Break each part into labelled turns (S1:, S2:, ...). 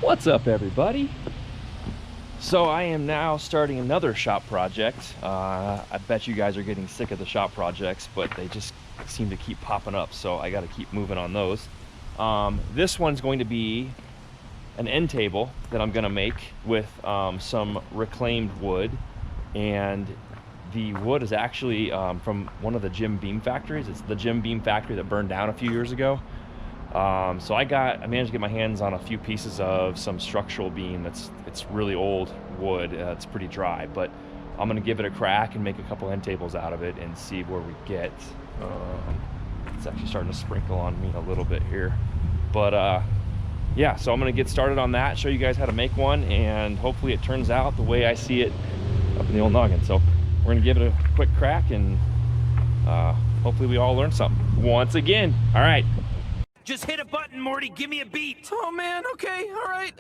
S1: What's up, everybody? So I am now starting another shop project. I bet you guys are getting sick of the shop projects, but they just seem to keep popping up, so I got to keep moving on those. This one's going to be an end table that I'm going to make with some reclaimed wood, and the wood is actually from one of the Jim Beam factories. It's the Jim Beam factory that burned down a few years ago. So I managed to get my hands on a few pieces of some structural beam. It's really old wood. It's pretty dry, but I'm gonna give it a crack and make a couple end tables out of it and see where we get. It's actually starting to sprinkle on me a little bit here, but yeah. So I'm gonna get started on that, show you guys how to make one, and hopefully it turns out the way I see it up in the old noggin. So we're gonna give it a quick crack, and hopefully we all learn something once again. All right.
S2: Just hit a button, Morty. Give me a beat.
S3: Oh man, okay, all right.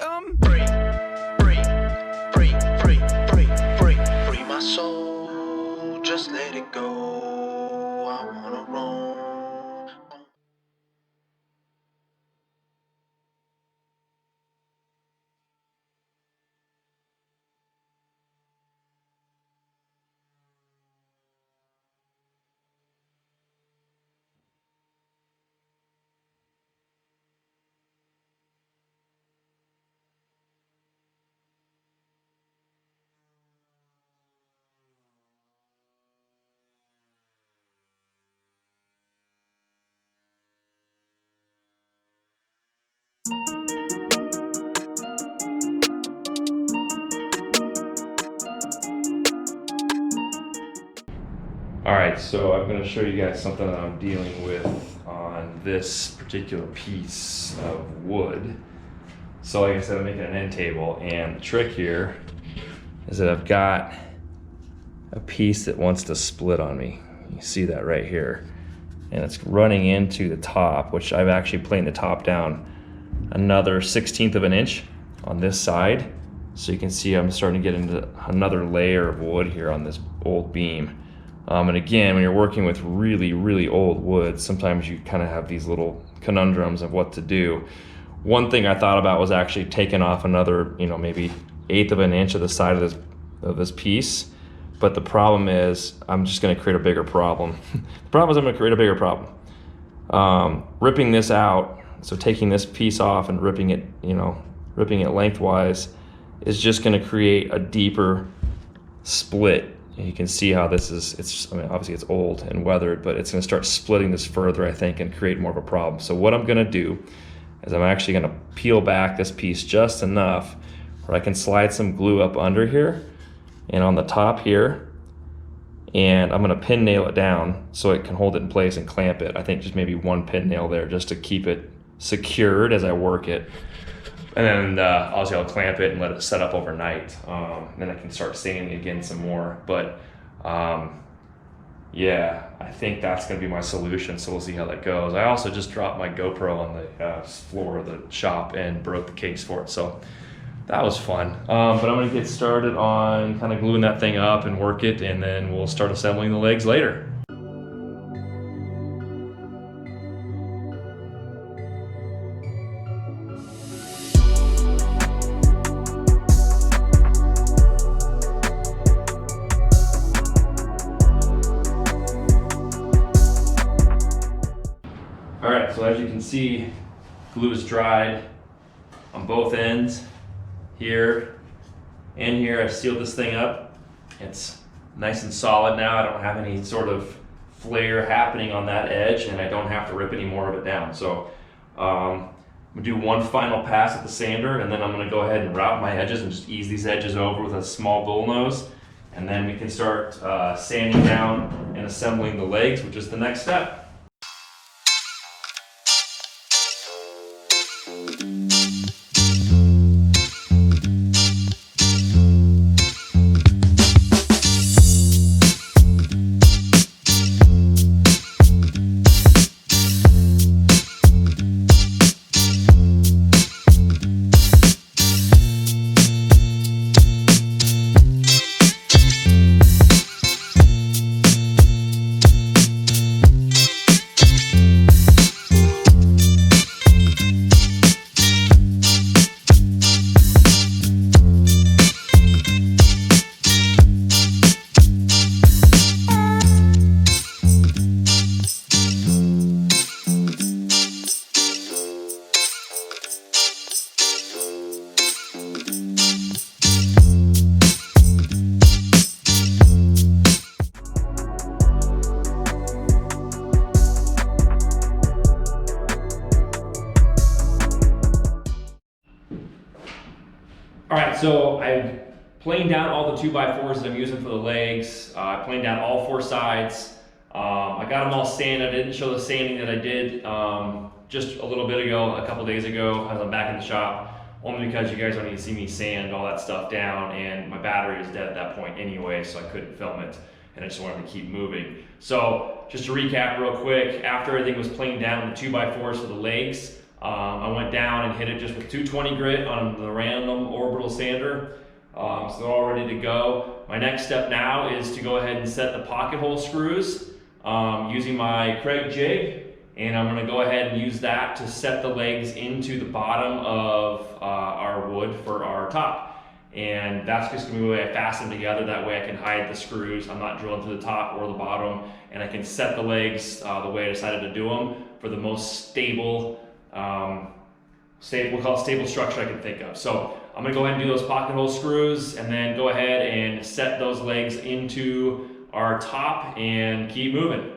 S4: Free my soul. Just let it go. I wanna roam.
S1: All right, so I'm going to show you guys something that I'm dealing with on this particular piece of wood. So like I said, I'm making an end table, and the trick here is that I've got a piece that wants to split on me. You see that right here. And it's running into the top, which I've actually planed the top down another 1/16 of an inch on this side. So you can see I'm starting to get into another layer of wood here on this old beam. And again, when you're working with really, really old wood, sometimes you kind of have these little conundrums of what to do. One thing I thought about was actually taking off another, maybe 1/8 of an inch of the side of this piece. But the problem is, I'm just going to create a bigger problem. The problem is I'm going to create a bigger problem. Ripping this out, so taking this piece off and ripping it lengthwise, is just going to create a deeper split. And you can see how this is, obviously it's old and weathered, but it's going to start splitting this further, I think, and create more of a problem. So what I'm going to do is I'm actually going to peel back this piece just enough where I can slide some glue up under here and on the top here, and I'm going to pin nail it down so it can hold it in place and clamp it. I think just maybe one pin nail there just to keep it secured as I work it. And then obviously I'll clamp it and let it set up overnight. Then I can start sanding again some more. But yeah, I think that's going to be my solution. So we'll see how that goes. I also just dropped my GoPro on the floor of the shop and broke the case for it. So that was fun. But I'm going to get started on kind of gluing that thing up and work it, and then we'll start assembling the legs later. All right, so as you can see, glue is dried on both ends, here and here. I've sealed this thing up. It's nice and solid now. I don't have any sort of flare happening on that edge, and I don't have to rip any more of it down. So I'm gonna do one final pass at the sander, and then I'm gonna go ahead and route my edges and just ease these edges over with a small bull nose, and then we can start sanding down and assembling the legs, which is the next step. All right, so I've planed down all the 2x4s that I'm using for the legs. I planed down all 4 sides. I got them all sanded. I didn't show the sanding that I did just a little bit ago, a couple days ago, as I'm back in the shop, only because you guys don't need to see me sand all that stuff down, and my battery was dead at that point anyway, so I couldn't film it, and I just wanted to keep moving. So just to recap real quick, after everything was planed down, the 2x4s for the legs, I went down and hit it just with 220 grit on the random orbital sander. So they're all ready to go. My next step now is to go ahead and set the pocket hole screws using my Kreg jig, and I'm going to go ahead and use that to set the legs into the bottom of our wood for our top. And that's just going to be the way I fasten them together. That way I can hide the screws. I'm not drilling to the top or the bottom, and I can set the legs the way I decided to do them for the most stable, we'll call it stable structure I can think of. So I'm gonna go ahead and do those pocket hole screws and then go ahead and set those legs into our top and keep moving.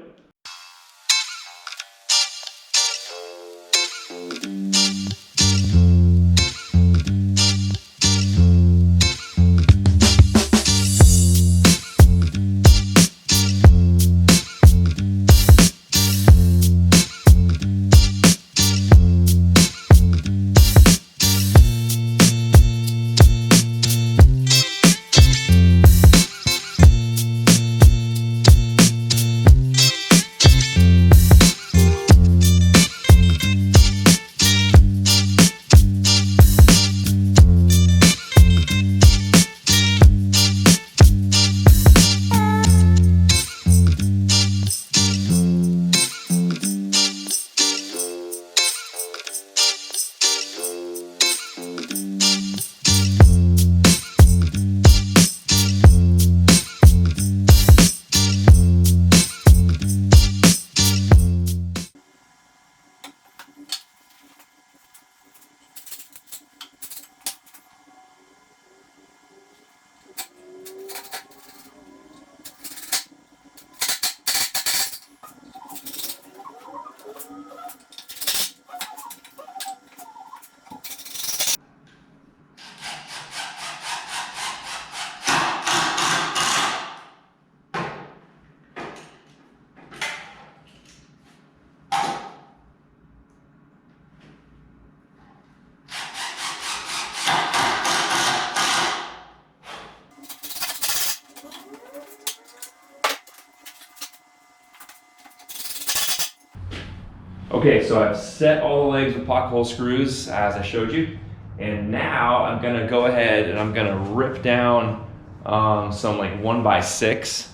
S1: Okay, so I've set all the legs with pocket hole screws as I showed you, and now I'm gonna go ahead and I'm gonna rip down some like 1x6.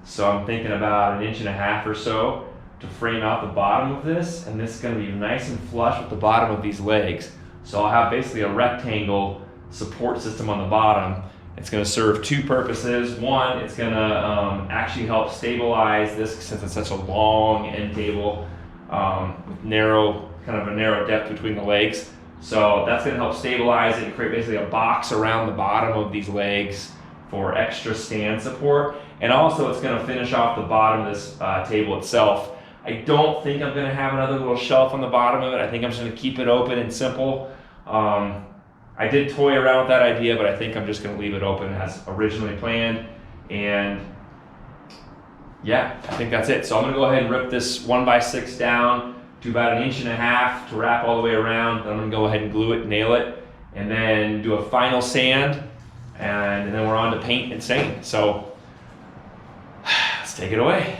S1: So I'm thinking about 1.5 inches or so to frame out the bottom of this, and this is gonna be nice and flush with the bottom of these legs. So I'll have basically a rectangle support system on the bottom. It's gonna serve 2 purposes. One, it's gonna actually help stabilize this since it's such a long end table. With kind of a narrow depth between the legs. So that's going to help stabilize it and create basically a box around the bottom of these legs for extra stand support. And also it's going to finish off the bottom of this table itself. I don't think I'm going to have another little shelf on the bottom of it. I think I'm just going to keep it open and simple. I did toy around with that idea, but I think I'm just going to leave it open as originally planned. And yeah, I think that's it. So I'm gonna go ahead and rip this 1x6 down to about 1.5 inches to wrap all the way around. Then I'm gonna go ahead and glue it, nail it, and then do a final sand, and then we're on to paint and stain. So let's take it away.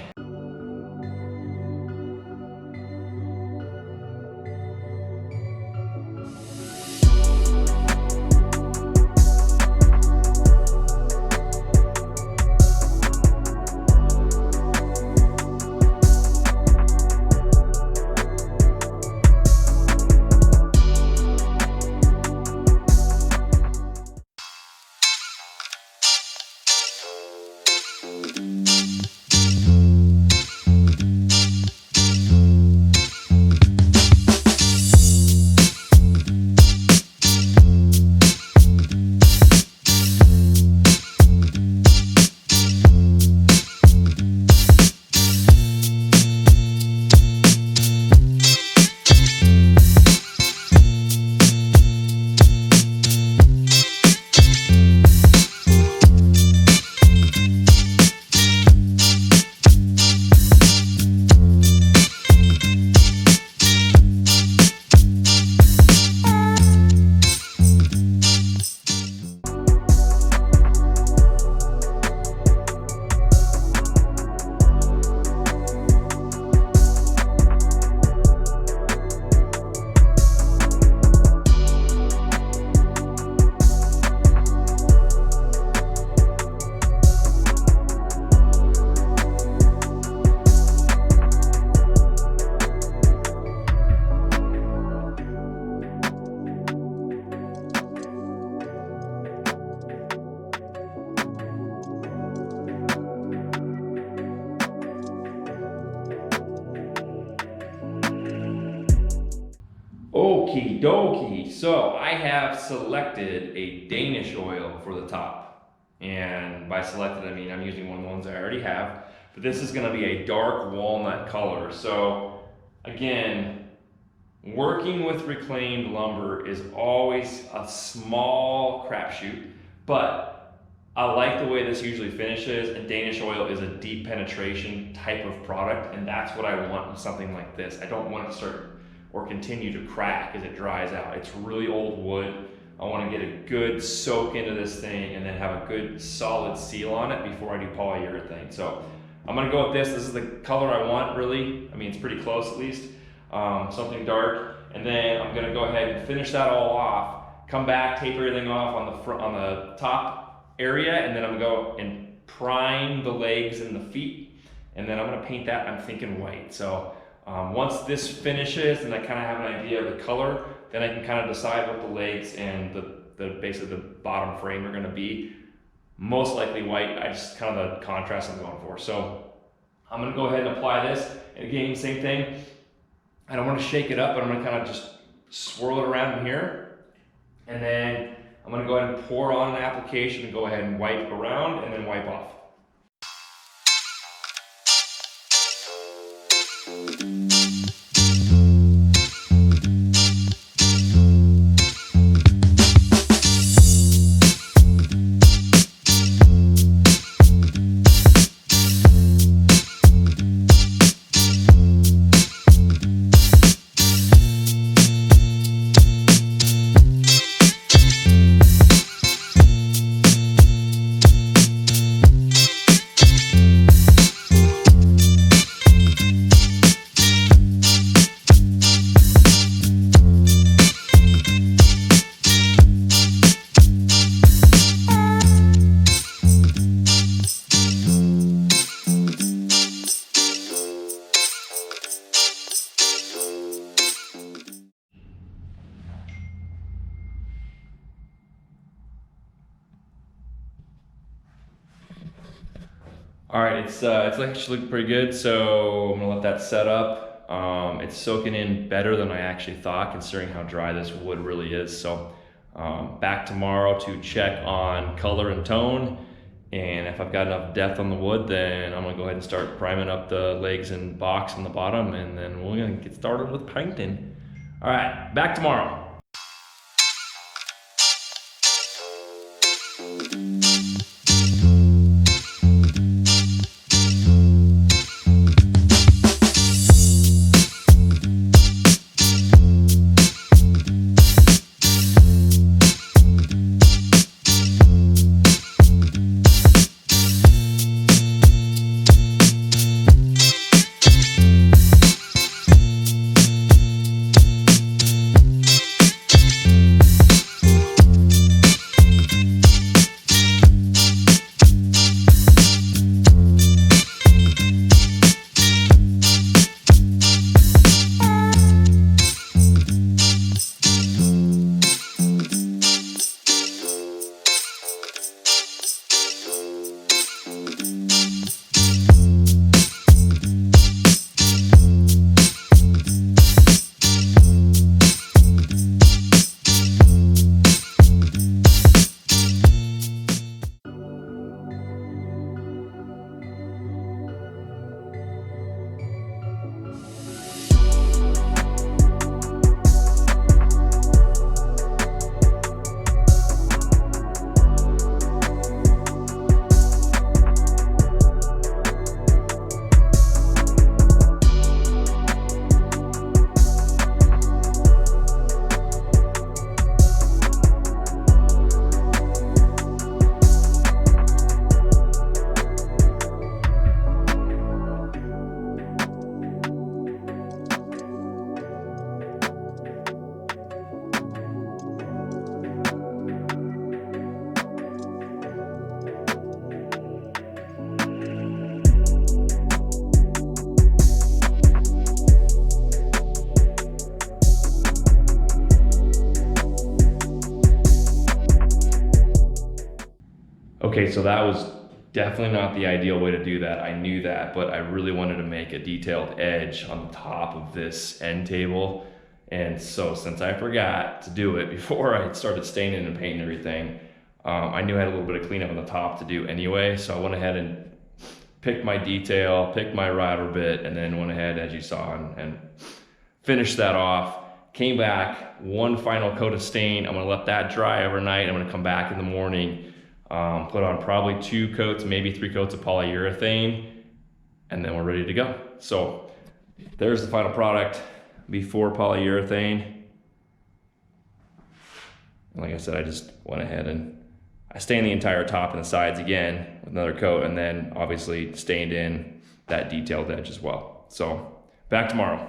S1: Okie dokie. So I have selected a Danish oil for the top. And by selected, I mean I'm using one of the ones I already have. But this is gonna be a dark walnut color. So again, working with reclaimed lumber is always a small crapshoot, but I like the way this usually finishes, and Danish oil is a deep penetration type of product, and that's what I want in something like this. I don't want it to start or continue to crack as it dries out. It's really old wood. I want to get a good soak into this thing and then have a good solid seal on it before I do polyurethane. So I'm gonna go with this. This is the color I want, really. I mean, it's pretty close at least. Something dark, and then I'm gonna go ahead and finish that all off, come back, tape everything off on the front, on the top area, and then I'm gonna go and prime the legs and the feet, and then I'm gonna paint that, I'm thinking white. So once this finishes and I kind of have an idea of the color, then I can kind of decide what the legs and the basically the bottom frame are gonna be. Most likely white. I just kind of the contrast I'm going for. So I'm gonna go ahead and apply this, and again, same thing. I don't want to shake it up, but I'm gonna kind of just swirl it around in here, and then I'm gonna go ahead and pour on an application and go ahead and wipe around and then wipe off. All right, it's actually pretty good, so I'm gonna let that set up. It's soaking in better than I actually thought, considering how dry this wood really is. So back tomorrow to check on color and tone, and if I've got enough depth on the wood, then I'm gonna go ahead and start priming up the legs and box in the bottom, and then we're gonna get started with painting. All right, back tomorrow. Okay, so that was definitely not the ideal way to do that. I knew that, but I really wanted to make a detailed edge on the top of this end table. And so since I forgot to do it before I started staining and painting everything, I knew I had a little bit of cleanup on the top to do anyway. So I went ahead and picked my detail, picked my router bit, and then went ahead, as you saw, and finished that off. Came back, one final coat of stain. I'm gonna let that dry overnight. I'm gonna come back in the morning, put on probably 2 coats, maybe 3 coats of polyurethane, and then we're ready to go. So there's the final product before polyurethane. And like I said, I just went ahead and I stained the entire top and the sides again with another coat, and then obviously stained in that detailed edge as well. So back tomorrow.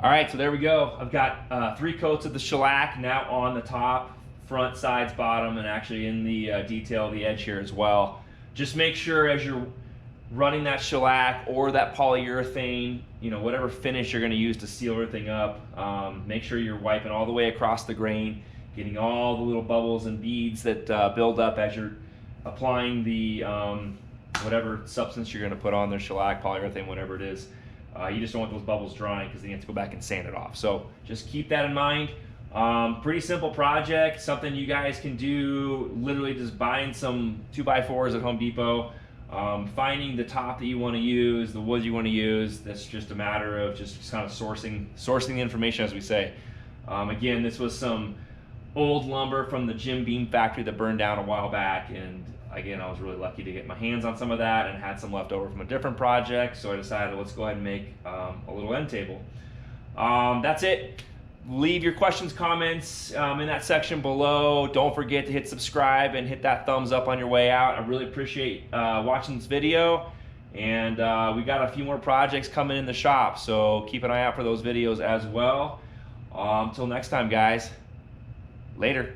S1: All right, so there we go. I've got 3 coats of the shellac now on the top, front, sides, bottom, and actually in the detail of the edge here as well. Just make sure as you're running that shellac or that polyurethane, you know, whatever finish you're gonna use to seal everything up, make sure you're wiping all the way across the grain, getting all the little bubbles and beads that build up as you're applying the whatever substance you're gonna put on there, shellac, polyurethane, whatever it is. You just don't want those bubbles drying because then you have to go back and sand it off. So just keep that in mind. Pretty simple project, something you guys can do, literally just buying some 2x4s at Home Depot, finding the top that you want to use, the wood you want to use. That's just a matter of just kind of sourcing the information, as we say. Again, this was some old lumber from the Jim Beam factory that burned down a while back, and again, I was really lucky to get my hands on some of that and had some left over from a different project, so I decided let's go ahead and make a little end table. That's it. Leave your questions, comments in that section below. Don't forget to hit subscribe and hit that thumbs up on your way out. I really appreciate watching this video, and we got a few more projects coming in the shop, so keep an eye out for those videos as well. Until next time, guys. Later.